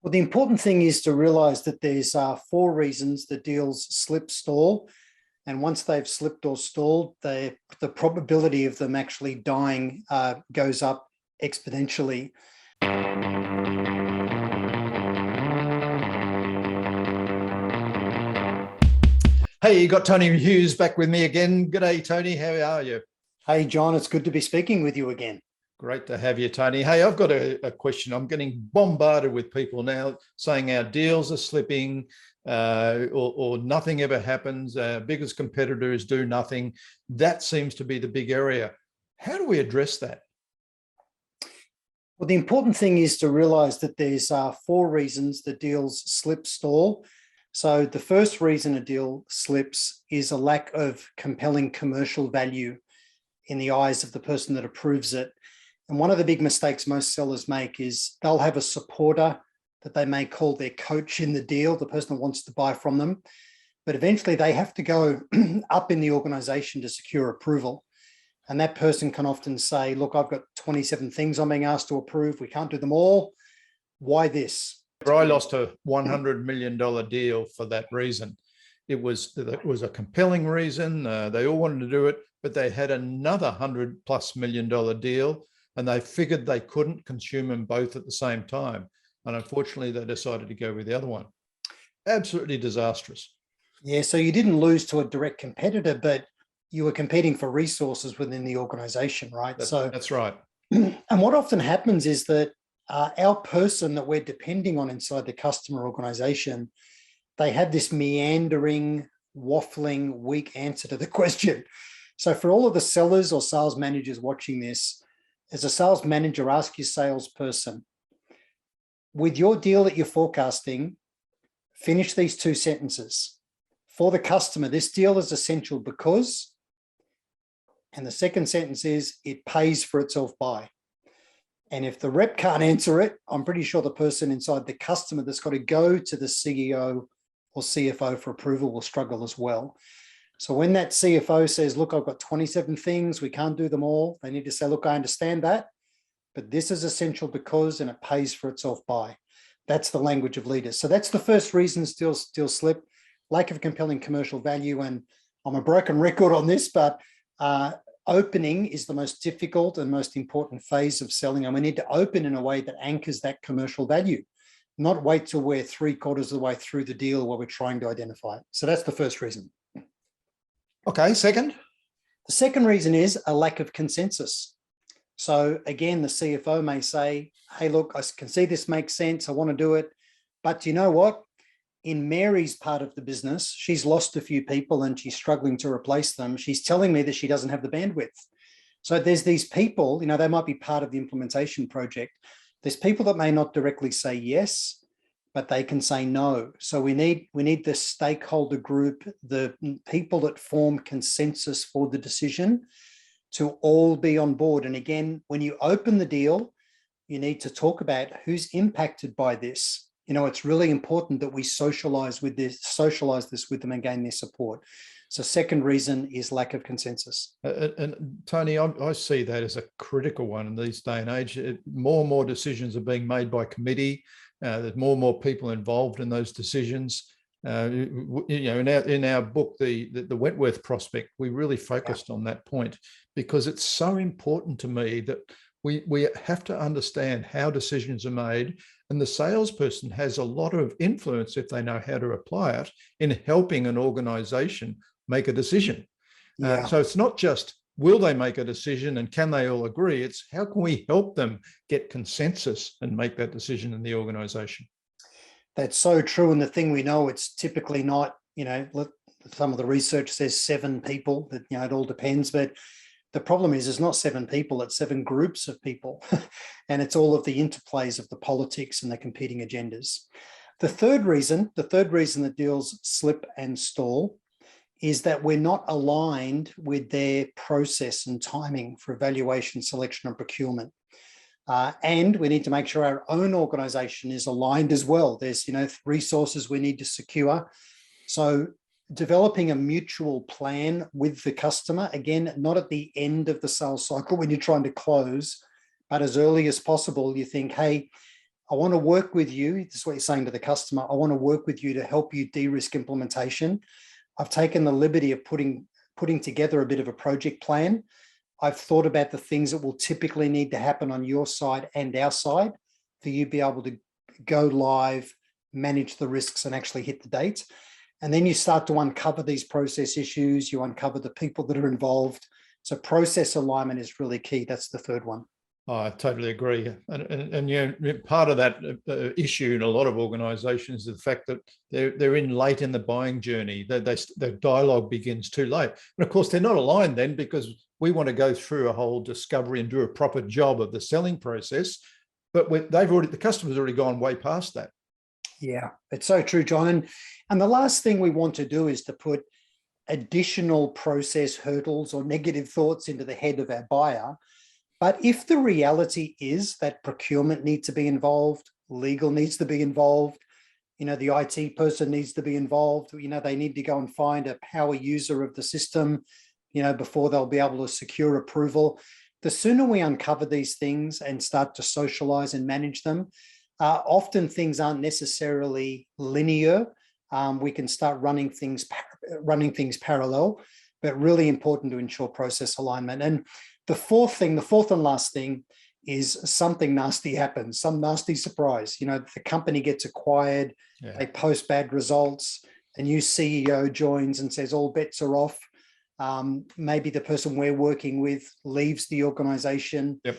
Well, the important thing is to realize that there's four reasons that deals slip, stall. And once they've slipped or stalled, the probability of them actually dying goes up exponentially. Hey, you got Tony Hughes back with me again. G'day, Tony. How are you? Hey, John, it's good to be speaking with you again. Great to have you, Tony. Hey, I've got a question. I'm getting bombarded with people now saying our deals are slipping or nothing ever happens. Our biggest competitors do nothing. That seems to be the big area. How do we address that? Well, the important thing is to realize that there's four reasons that deals slip, stall. So the first reason a deal slips is a lack of compelling commercial value in the eyes of the person that approves it. And one of the big mistakes most sellers make is they'll have a supporter that they may call their coach in the deal, the person that wants to buy from them. But eventually they have to go up in the organization to secure approval. And that person can often say, look, I've got 27 things I'm being asked to approve. We can't do them all. Why this? I lost a $100 million deal for that reason. It was a compelling reason. They all wanted to do it, but they had another $100+ million deal, and they figured they couldn't consume them both at the same time. And unfortunately, they decided to go with the other one. Absolutely disastrous. Yeah, so you didn't lose to a direct competitor, but you were competing for resources within the organization, right? That's right. And what often happens is that our person that we're depending on inside the customer organization, they have this meandering, waffling, weak answer to the question. So for all of the sellers or sales managers watching this, as a sales manager, ask your salesperson, with your deal that you're forecasting, finish these two sentences. For the customer, this deal is essential because, and the second sentence is, it pays for itself by. And if the rep can't answer it, I'm pretty sure the person inside the customer that's got to go to the CEO or CFO for approval will struggle as well. So when that CFO says, look, I've got 27 things, we can't do them all, they need to say, look, I understand that, but this is essential because, and it pays for itself by. That's the language of leaders. So that's the first reason still slip, lack of compelling commercial value. And I'm a broken record on this, but opening is the most difficult and most important phase of selling. And we need to open in a way that anchors that commercial value, not wait till we're 3/4 of the way through the deal while we're trying to identify it. So that's the first reason. Okay, second? The second reason is a lack of consensus. So again, the CFO may say, hey, look, I can see this makes sense. I want to do it. But you know what? In Mary's part of the business, she's lost a few people and she's struggling to replace them. She's telling me that she doesn't have the bandwidth. So there's these people, they might be part of the implementation project. There's people that may not directly say yes, but they can say no. So we need the stakeholder group, the people that form consensus for the decision, to all be on board. And again, when you open the deal, you need to talk about who's impacted by this. It's really important that we socialize this with them and gain their support. So second reason is lack of consensus. And Tony, I see that as a critical one in this day and age. More and more decisions are being made by committee. There's more and more people involved in those decisions. In our book, the Wentworth prospect, we really focused on that point because it's so important to me that we have to understand how decisions are made, and the salesperson has a lot of influence, if they know how to apply it, in helping an organization make a decision. Yeah. So it's not just will they make a decision and can they all agree, it's how can we help them get consensus and make that decision in the organization. That's so true. And the thing we know, it's typically not, some of the research says 7 people, that, it all depends. But the problem is, it's not 7 people, it's 7 groups of people. And it's all of the interplays of the politics and the competing agendas. The third reason that deals slip and stall is that we're not aligned with their process and timing for evaluation, selection, and procurement. And we need to make sure our own organization is aligned as well. There's, resources we need to secure. So developing a mutual plan with the customer, again, not at the end of the sales cycle when you're trying to close, but as early as possible, you think, hey, I want to work with you. This is what you're saying to the customer. I want to work with you to help you de-risk implementation. I've taken the liberty of putting together a bit of a project plan. I've thought about the things that will typically need to happen on your side and our side for you to be able to go live, manage the risks, and actually hit the date. And then you start to uncover these process issues. You uncover the people that are involved. So process alignment is really key. That's the third one. I totally agree. And you know, part of that issue in a lot of organizations is the fact that they're in late in the buying journey. The dialogue begins too late. And of course, they're not aligned then, because we want to go through a whole discovery and do a proper job of the selling process. But the customer's already gone way past that. Yeah, it's so true, John. And the last thing we want to do is to put additional process hurdles or negative thoughts into the head of our buyer. But if the reality is that procurement needs to be involved, legal needs to be involved, you know, the IT person needs to be involved, you know, they need to go and find a power user of the system, you know, before they'll be able to secure approval. The sooner we uncover these things and start to socialize and manage them, often things aren't necessarily linear. We can start running things parallel, but really important to ensure process alignment. And the fourth and last thing is something nasty happens, some nasty surprise. You know, the company gets acquired, They post bad results, a new CEO joins and says all bets are off. Maybe the person we're working with leaves the organization. Yep.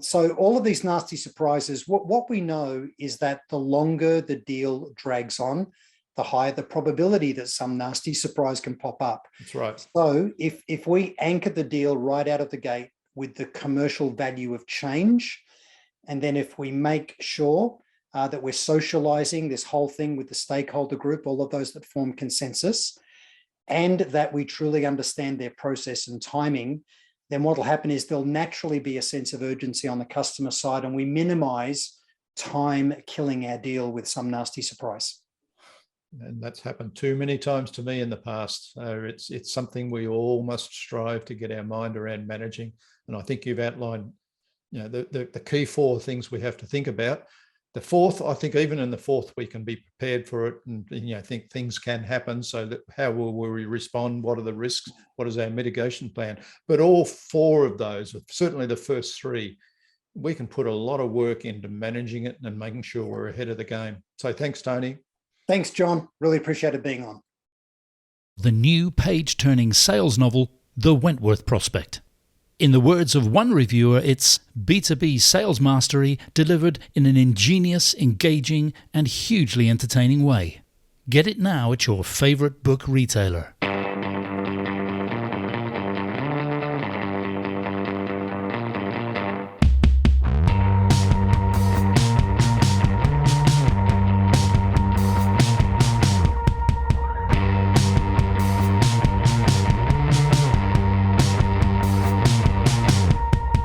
So all of these nasty surprises, what we know is that the longer the deal drags on, the higher the probability that some nasty surprise can pop up. That's right. So if we anchor the deal right out of the gate with the commercial value of change, and then if we make sure that we're socializing this whole thing with the stakeholder group, all of those that form consensus, and that we truly understand their process and timing, then what will happen is there'll naturally be a sense of urgency on the customer side, and we minimize time killing our deal with some nasty surprise. And that's happened too many times to me in the past. It's something we all must strive to get our mind around managing. And I think you've outlined, you know, the key four things we have to think about. The fourth, I think even in the fourth, we can be prepared for it and, you know, think things can happen. So that how will we respond? What are the risks? What is our mitigation plan? But all four of those, certainly the first three, we can put a lot of work into managing it and making sure we're ahead of the game. So thanks, Tony. Thanks, John. Really appreciated being on. The new page-turning sales novel, The Wentworth Prospect. In the words of one reviewer, it's B2B sales mastery delivered in an ingenious, engaging, and hugely entertaining way. Get it now at your favorite book retailer.